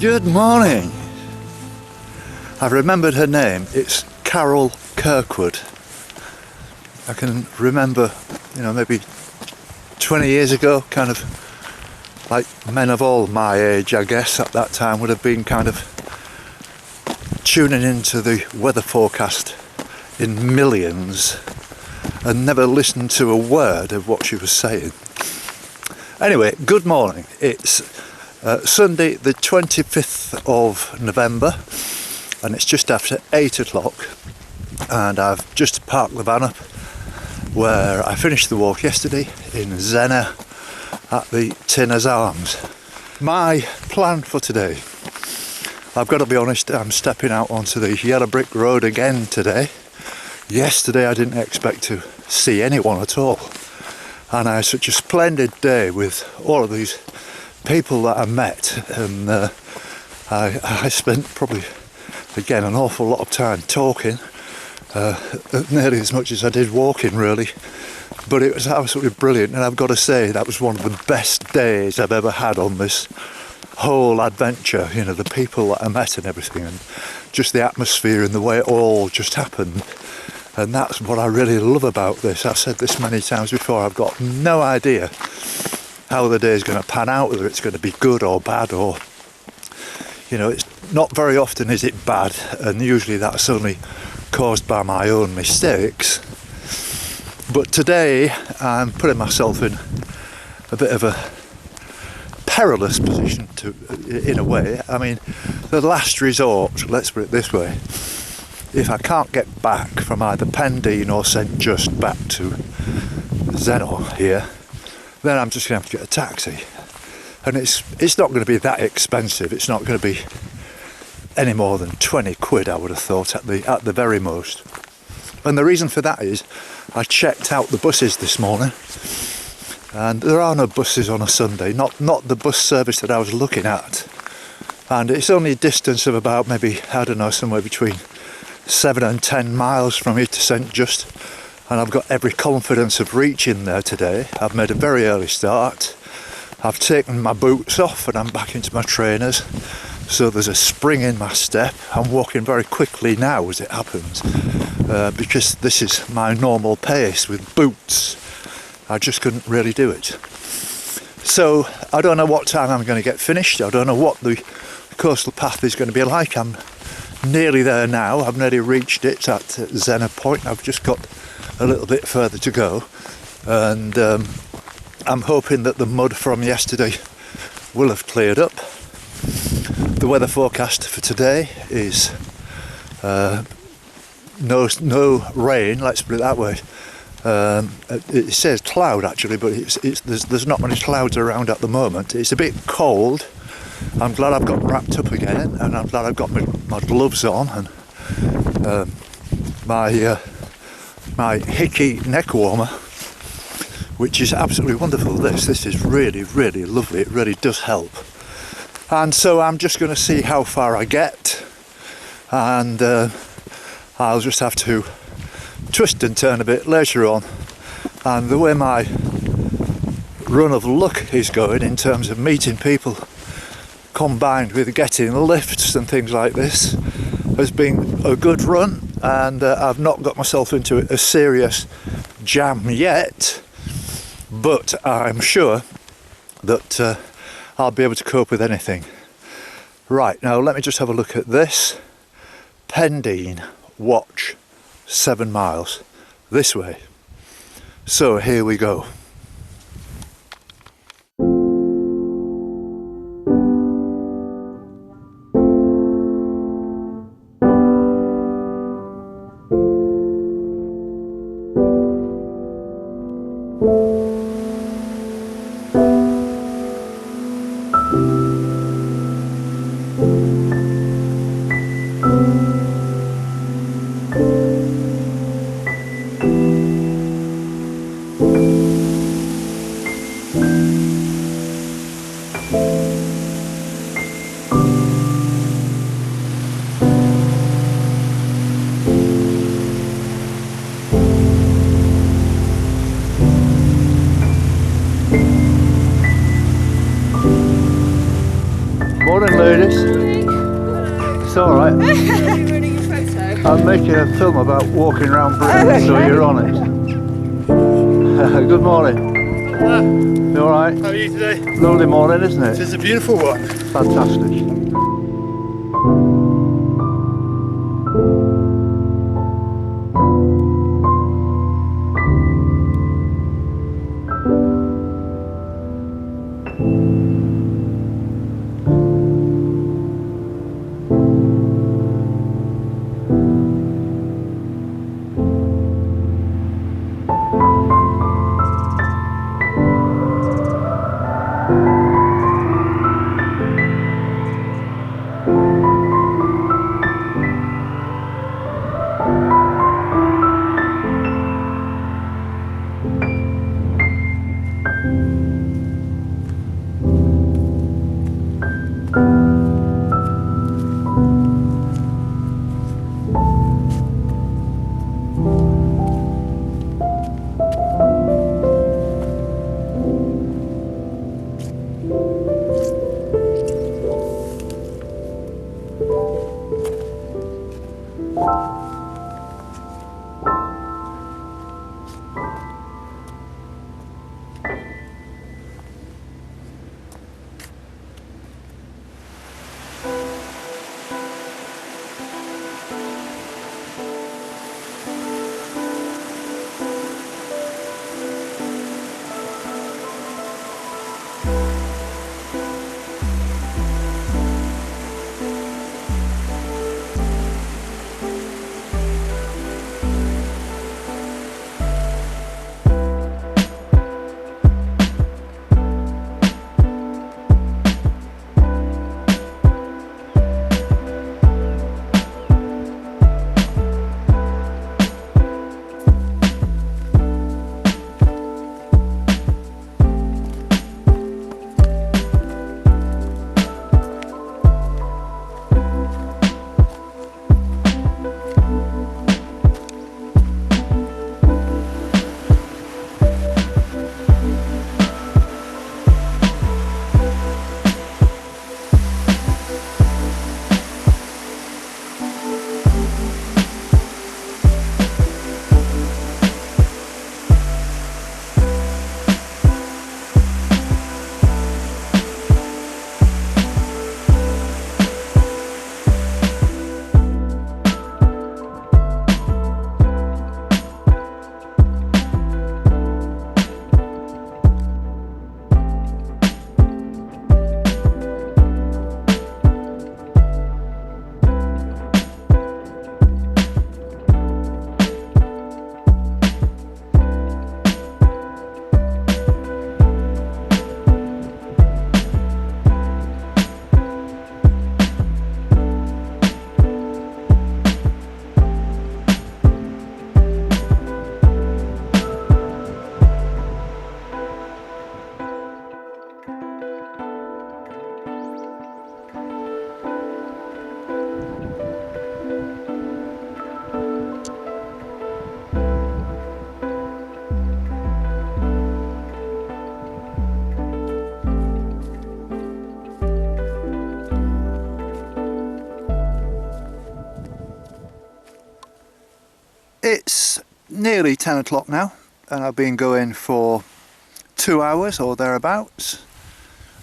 Good morning. I've remembered her name. It's Carol Kirkwood. I can remember, maybe 20 years ago, kind of like men of all my age, I guess, at that time would have been kind of tuning into the weather forecast in millions and never listened to a word of what she was saying. Anyway, good morning. It's Sunday the 25th of November and it's just after 8 o'clock and I've just parked the van up where I finished the walk yesterday in Zennor at the Tinner's Arms. My plan for today, I've got to be honest, I'm stepping out onto the yellow brick road again today. Yesterday I didn't expect to see anyone at all and I had such a splendid day with all of these people that I met, and I spent probably again an awful lot of time talking, nearly as much as I did walking really, but it was absolutely brilliant and I've got to say that was one of the best days I've ever had on this whole adventure. The people that I met and everything and just the atmosphere and the way it all just happened, and that's what I really love about this. I've said this many times before, I've got no idea how the day is going to pan out, whether it's going to be good or bad, or it's not very often is it bad, and usually that's only caused by my own mistakes. But today I'm putting myself in a bit of a perilous position in a way. I mean, the last resort, let's put it this way, if I can't get back from either Pendeen or St Just back to Zennor here, then I'm just going to have to get a taxi, and it's not going to be that expensive. It's not going to be any more than 20 quid, I would have thought, at the very most. And the reason for that is I checked out the buses this morning and there are no buses on a Sunday, not the bus service that I was looking at, and it's only a distance of about maybe, I don't know, somewhere between 7 and 10 miles from here to St Just. And I've got every confidence of reaching there today. I've made a very early start. I've taken my boots off and I'm back into my trainers. So there's a spring in my step. I'm walking very quickly now as it happens, because this is my normal pace with boots. I just couldn't really do it. So I don't know what time I'm going to get finished. I don't know what the coastal path is going to be like. I'm nearly there now. I've nearly reached it at Zennor Point. I've just got a little bit further to go, and I'm hoping that the mud from yesterday will have cleared up. The weather forecast for today is no rain, let's put it that way. It says cloud actually, but there's not many clouds around at the moment. It's a bit cold. I'm glad I've got wrapped up again, and I'm glad I've got my gloves on and my hickey neck warmer, which is absolutely wonderful. This is really, really lovely. It really does help. And so I'm just going to see how far I get, and I'll just have to twist and turn a bit later on. And the way my run of luck is going in terms of meeting people combined with getting lifts and things like this has been a good run, and I've not got myself into a serious jam yet, but I'm sure that I'll be able to cope with anything. Right, now let me just have a look at this. Pendeen, watch, 7 miles this way. So here we go. miss. It's alright. Running a photo. I'm making a film about walking around Britain, so you're on it. Good morning. You alright? How are you today? Lovely morning, isn't it? It's a beautiful one. Fantastic. It's nearly 10 o'clock now, and I've been going for 2 hours or thereabouts,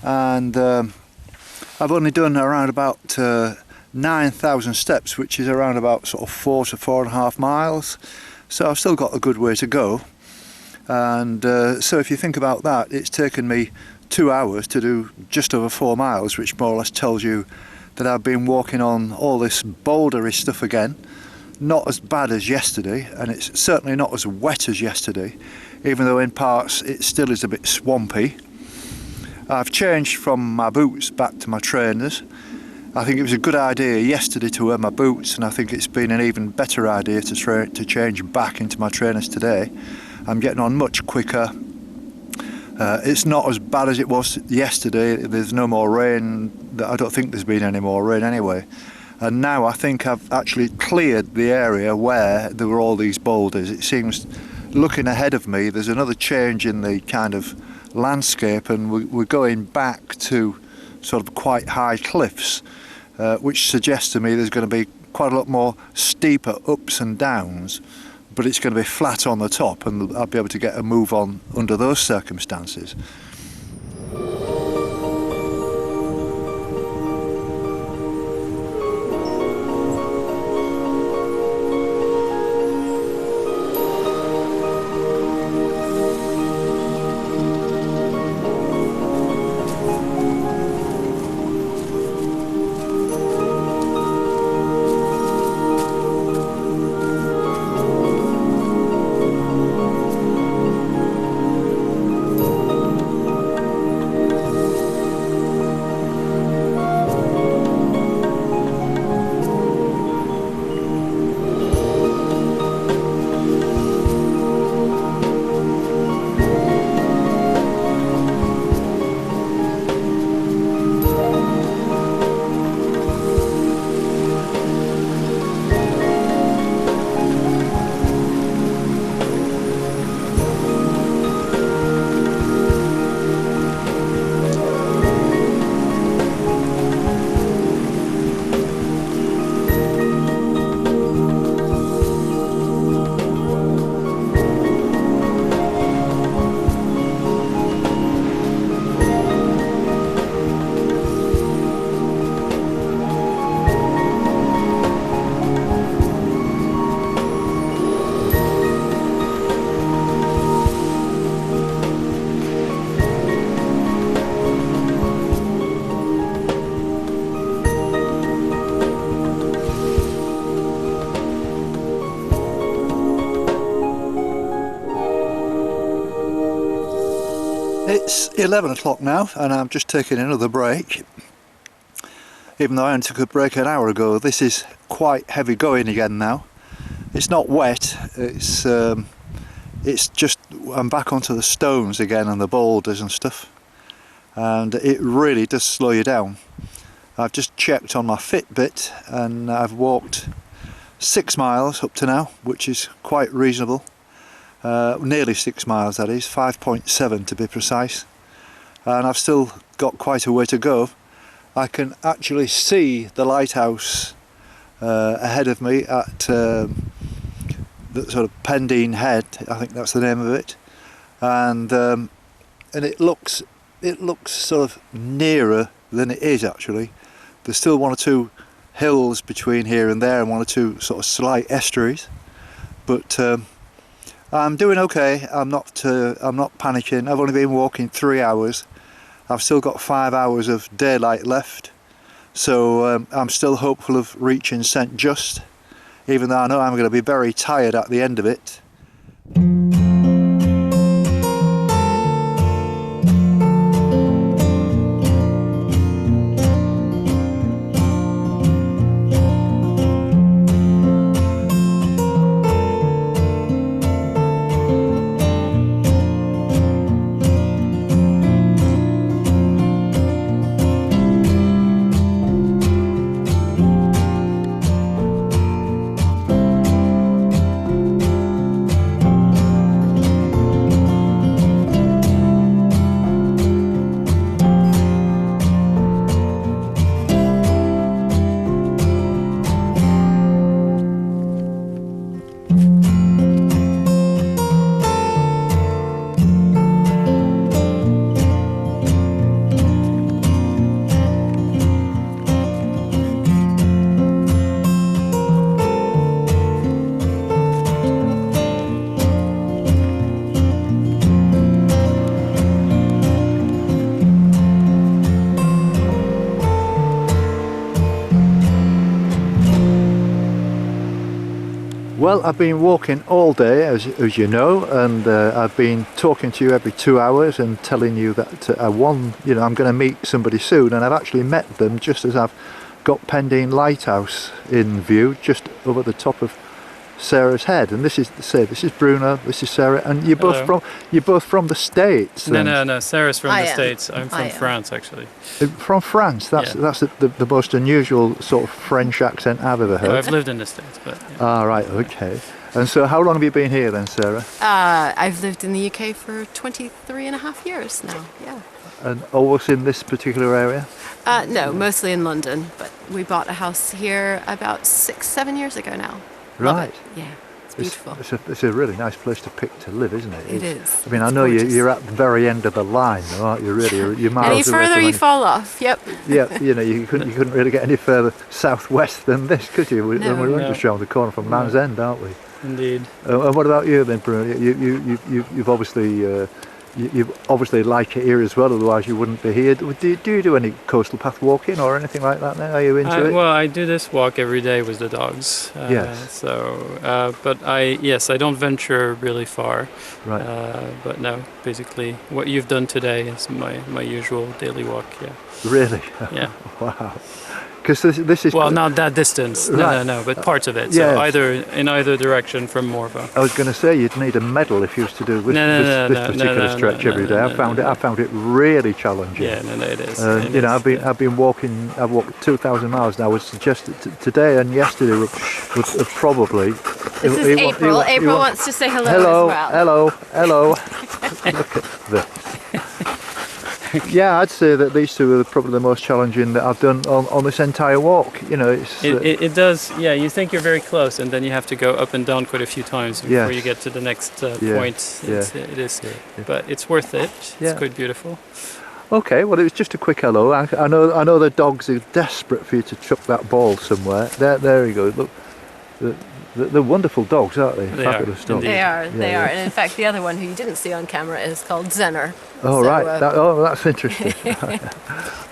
and I've only done around about 9,000 steps, which is around about sort of 4 to 4.5 miles, so I've still got a good way to go. And so if you think about that, it's taken me 2 hours to do just over 4 miles, which more or less tells you that I've been walking on all this bouldery stuff again. Not as bad as yesterday, and it's certainly not as wet as yesterday, even though in parts it still is a bit swampy. I've changed from my boots back to my trainers. I think it was a good idea yesterday to wear my boots, and I think it's been an even better idea to change back into my trainers today. I'm getting on much quicker. It's not as bad as it was yesterday. There's no more rain. I don't think there's been any more rain anyway. And now I think I've actually cleared the area where there were all these boulders. It seems, looking ahead of me, there's another change in the kind of landscape, and we're going back to sort of quite high cliffs, which suggests to me there's going to be quite a lot more steeper ups and downs, but it's going to be flat on the top, and I'll be able to get a move on under those circumstances. It's 11 o'clock now, and I'm just taking another break. Even though I only took a break an hour ago, this is quite heavy going again now. It's not wet, it's just, I'm back onto the stones again and the boulders and stuff, and it really does slow you down. I've just checked on my Fitbit and I've walked 6 miles up to now, which is quite reasonable. Nearly 6 miles, that is, 5.7 to be precise, and I've still got quite a way to go. I can actually see the lighthouse ahead of me at the sort of Pendeen Head, I think that's the name of it, and it looks sort of nearer than it is actually. There's still one or two hills between here and there, and one or two sort of slight estuaries, but I'm doing okay. I'm not panicking. I've only been walking 3 hours. I've still got 5 hours of daylight left, so I'm still hopeful of reaching St Just, even though I know I'm going to be very tired at the end of it. Well, I've been walking all day, as you know, and I've been talking to you every 2 hours and telling you that I'm going to meet somebody soon, and I've actually met them just as I've got Pendeen Lighthouse in view, just over the top of Sarah's head. And this is Bruno, this is Sarah, and you're both from the States. No. Sarah's from the States. I'm from France, actually. From France. That's the most unusual sort of French accent I've ever heard. I've lived in the States, but. Yeah. Ah, right, okay. And so how long have you been here then, Sarah? I've lived in the UK for 23.5 years now, yeah. And always in this particular area? No, mostly in London, but we bought a house here about 6-7 years ago now. Love Right. it. Yeah, it's beautiful. It's a really nice place to pick to live, isn't it? It is. I mean, I It's know gorgeous. you're at the very end of the line, though, aren't you? Really, you're miles Any away further from you any- fall off, yep. Yeah, you know, you couldn't really get any further southwest than this, could you? No. And we're No. just round the corner from Land's End, aren't we? Indeed. And what about you then, Bruno? You've obviously you obviously like it here as well. Otherwise, you wouldn't be here. Do you do any coastal path walking or anything like that? Now, are you into it? Well, I do this walk every day with the dogs. Yes. So, but I don't venture really far. Right. But no, basically, what you've done today is my usual daily walk. Yeah. Really? Yeah. Wow. Because this is Well, not that distance. Right. No, but parts of it. Yes. So in either direction from Morva. I was going to say you'd need a medal if you used to do this, No, this particular stretch every day. I found it really challenging. Yeah, no, it is. You know, I've been walking. I've walked 2,000 miles, and I would suggest that today and yesterday would probably. This is April. April wants to say hello as well. Hello. Look at this. Yeah, I'd say that these two are probably the most challenging that I've done on this entire walk. You know, it does. Yeah, you think you're very close, and then you have to go up and down quite a few times before Yes. you get to the next Yeah. point. Yeah. It is, Yeah. but it's worth it. Yeah. It's quite beautiful. Okay, well, it was just a quick hello. I know the dogs are desperate for you to chuck that ball somewhere. There you go. Look, they're wonderful dogs, aren't they? They Fabulous are, dogs. They are, Yeah, they yeah. are. And in fact, the other one who you didn't see on camera is called Zennor. Oh, So, right. That's interesting.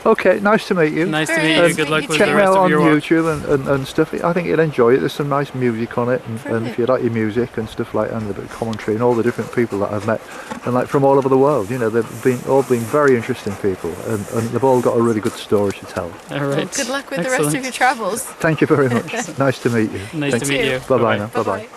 Okay, nice to meet you. Nice to Very meet nice you. to Good luck meet with you Check the me rest out of on your walk. YouTube and stuff. I think you'll enjoy it. There's some nice music on it, and if Brilliant. you like your music and stuff like that, and a bit of commentary and all the different people that I've met, and like from all over the world, you know, they've all been very interesting people, and they've all got a really good story to tell. All Well, right. good luck with the rest of Excellent. your travels. Thank you very much. Nice to meet you. Nice Thank to meet you. Bye bye Bye-bye. now. Bye bye.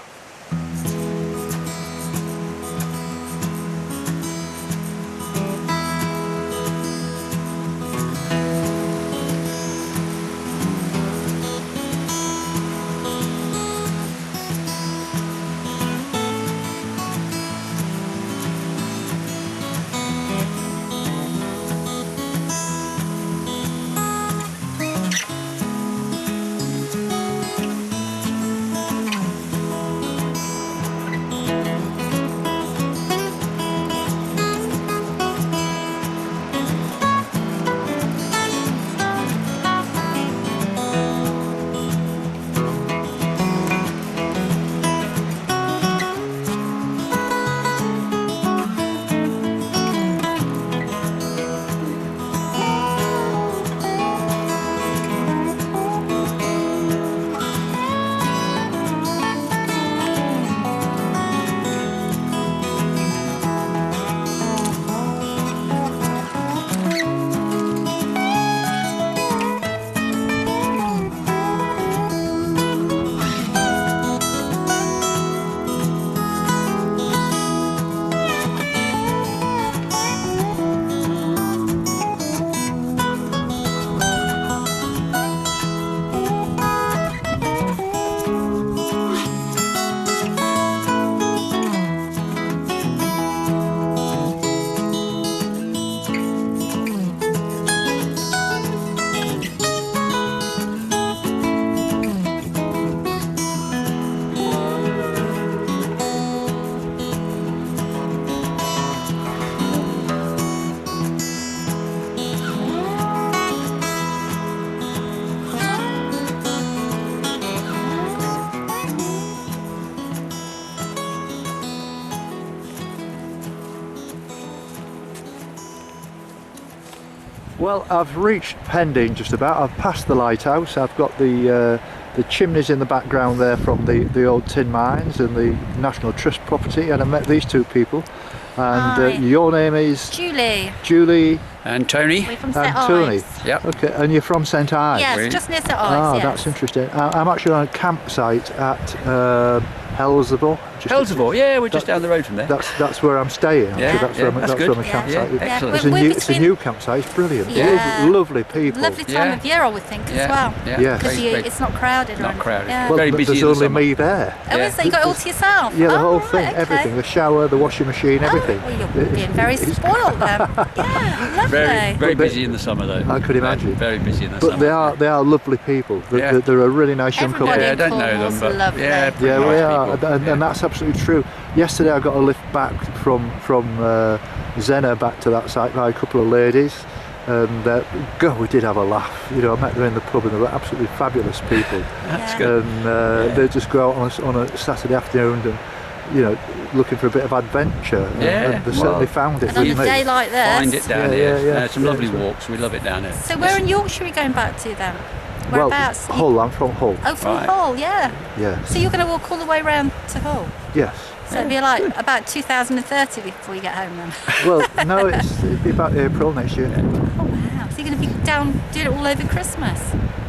Well, I've reached Pendeen just about. I've passed the lighthouse. I've got the chimneys in the background there from the old tin mines and the National Trust property, and I met these two people. And Hi. your name is Julie. Julie And Tony? We're from St. and Tony. Ives. Yep. Okay, and you're from St. Ives? Yes, Really? just near St. Ah, Ives, yes. that's interesting. I'm actually on a campsite at Hellsable, Helsevore, yeah, we're just down the road from there. That's where I'm staying. Actually. Yeah, that's yeah, where that's my good. campsite. Yeah, excellent. It's a new campsite. It's brilliant. Yeah. Lovely people. Lovely time of year, I would think, as well. Yeah. Because it's not crowded. Not crowded. Yeah. Well, Very busy there's in the only summer. me there. Oh, is that? You got it all to yourself? Yeah, the whole right, thing, okay. everything. The shower, the washing machine, everything. Oh, well, you're being very spoiled then. Yeah, lovely. Very busy in the summer though. I could imagine. Very busy in the summer. But they are lovely people. They're a really nice young couple. Everybody Yeah, I in don't know Cornwall's them, but lovely. yeah, pretty Yeah, we nice are, people. and that's absolutely true. Yesterday I got a lift back from Zennor back to that site by a couple of ladies, and God, we did have a laugh. You know, I met them in the pub, and they were absolutely fabulous people. That's Yeah. good. And they just go out on a Saturday afternoon and, you know, looking for a bit of adventure. Yeah, and they certainly found it And on a with me. day like this. Find it down Yeah, here. yeah, yeah. Some lovely Yeah. walks. We love it down here. So where in Yorkshire are we going back to then? Well, Whereabouts? Hull. I'm from Hull. Oh, from Right. Hull, yeah. Yes. So you're going to walk all the way round to Hull? Yes. So it'll be like about 2030 before you get home then? Well, no, it'll be about April next year. Oh wow, so you're going to be down doing it all over Christmas?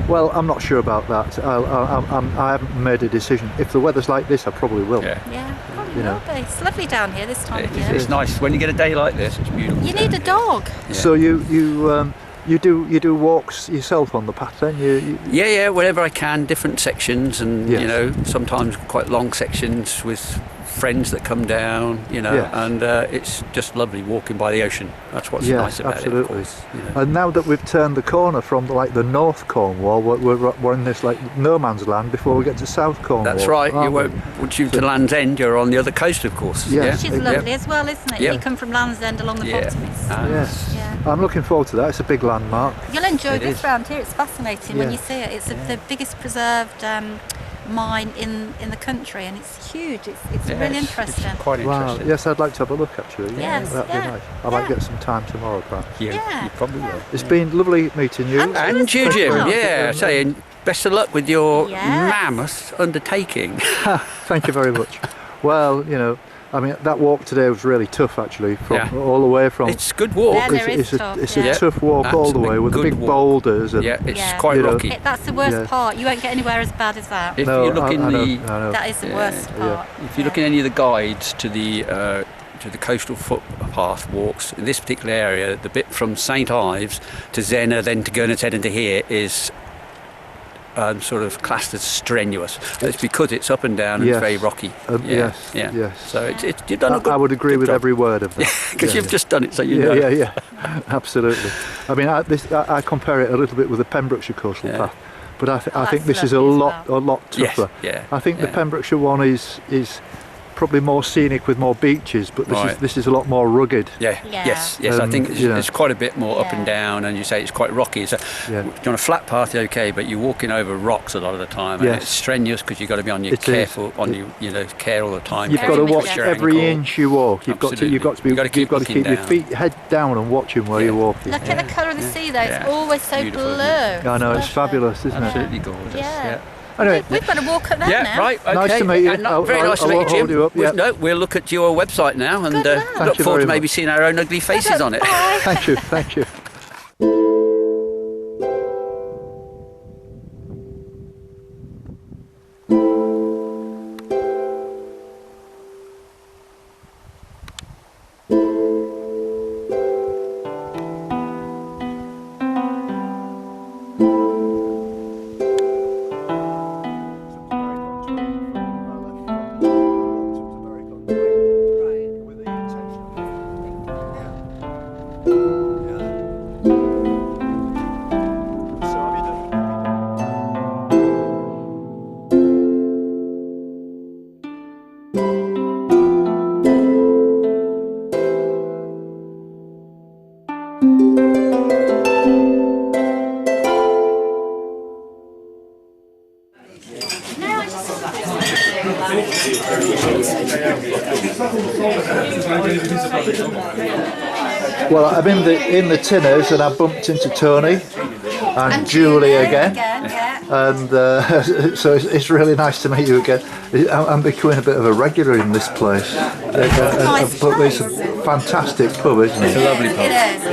Well, I'm not sure about that. I haven't made a decision. If the weather's like this, I probably will. Yeah. Yeah, probably You know. will be. It's lovely down here this time of year. It's nice when you get a day like this. It's beautiful. You need a dog. Yeah. So you do walks yourself on the path then? Yeah, wherever I can, different sections, and Yes. you know, sometimes quite long sections with friends that come down, you know, Yes. and it's just lovely walking by the ocean. That's what's Yes, nice about absolutely. it, of course. You know. And now that we've turned the corner from like the North Cornwall, we're in this like no man's land before we get to South Cornwall. That's right. aren't You we? won't. Once you're to Land's End, you're on the other coast, of course. Yeah. Yeah. Which is lovely as well, isn't it? Yeah. You come from Land's End along the Yeah. Bottomies. Yes. Yeah. I'm looking forward to that. It's a big landmark. You'll enjoy It this is. round here. It's fascinating when Yeah. you see it. It's the biggest preserved mine in the country, and it's huge. It's really Yes, interesting. It's quite Wow. interesting. Yes, I'd like to have a look actually. Yes, That'd yeah, be nice. I might yeah. get some time tomorrow, perhaps. Yeah, Yeah. you probably will. It's been lovely meeting you. And you, Jim. Wow. Yeah, saying best of luck with your Yes. mammoth undertaking. Thank you very much. Well, you know, I mean, that walk today was really tough actually, from Yeah. all the way from. It's a good walk. Yeah, there is it's tough, it's yeah. a tough walk all the Absolutely way with the good big walk. boulders and Yeah, it's Yeah. quite You know. rocky. That's the worst Yeah. part. You won't get anywhere as bad as that. If no, you look in I know, the I know. That is the worst part. If you look in any of the guides to the coastal footpath walks in this particular area, the bit from St Ives to Zennor, then to Gurnet's Head and to here is sort of classed as strenuous. It's because it's up and down and Yes. it's very rocky. Yes, yeah. yes. So you've done a good. I would agree good with job. every word of that. Because Yeah. you've just done it, so you Yeah, know. yeah, absolutely. I mean, I compare it a little bit with the Pembrokeshire coastal Yeah. path, but I that's think this is a lovely as lot Yes, tougher. yeah, I think the yeah. Pembrokeshire one is probably more scenic with more beaches, but Right. this is a lot more rugged. Yeah. Yeah. Yes. I think yeah. it's quite a bit more up and Yeah. down, and you say it's quite rocky. So Yeah. on a flat path, you're okay, but you're walking over rocks a lot of the time, and Yes. it's strenuous because you've got to be on your It is. careful, on your care all the time. You've Very got to much watch so. every inch you walk. You've got to Absolutely. you've got to be You've got to keep keep your looking down. feet head down and watching where Yeah. you're walking. Look at the colour of the sea though. It's Yeah. always so Beautiful, blue. isn't it? I know, it's lovely. fabulous, isn't it? Absolutely gorgeous. Yeah. Anyway, We've got to walk at that Yeah, now. right. Okay. Nice to meet you. And I'll very nice to meet you, hold Jim. you up, yeah. No, we'll look at your website now and Good luck. Thank look you forward very to maybe much. seeing our own ugly faces on it. Bye. thank you, thank you. Well, I'm in the Tinners and I bumped into Tony and Julie again. Yeah. and so it's really nice to meet you again. I'm becoming a bit of a regular in this place. But it's a fantastic pub, isn't it? It's a lovely pub. It is,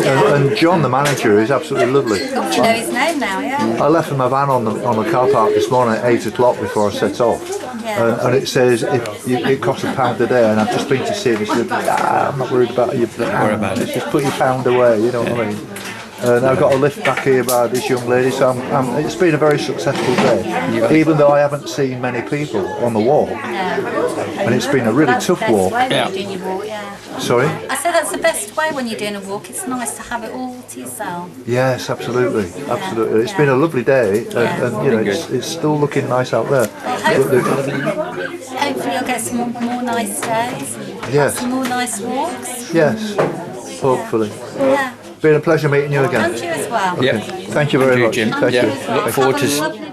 yeah. And John, the manager, is absolutely lovely. Oh, you know his name now, yeah. I left my van on the car park this morning at 8 o'clock before I set off. Yeah. And it says it costs £1 a day, and I've just been to see it. He said, I'm not worried about you. Don't worry about it. Just put your £1 away, you know what I mean? And I've got a lift back here by this young lady, so it's been a very successful day, even though I haven't seen many people on the walk. And it's been a really That's tough the best walk. way when you're doing your walk, yeah. Sorry? I said that's the best way when you're doing a walk. It's nice to have it all to yourself. Yes, absolutely. It's been a lovely day, and you know, it's still looking nice out there. Hopefully you'll get some more nice days. Yes. Some more nice walks. Yes, hopefully. Yeah. Been a pleasure meeting you again. And you as well. Okay. Thank you very much. Jim. Thank Yeah. you. Look forward Have a to lovely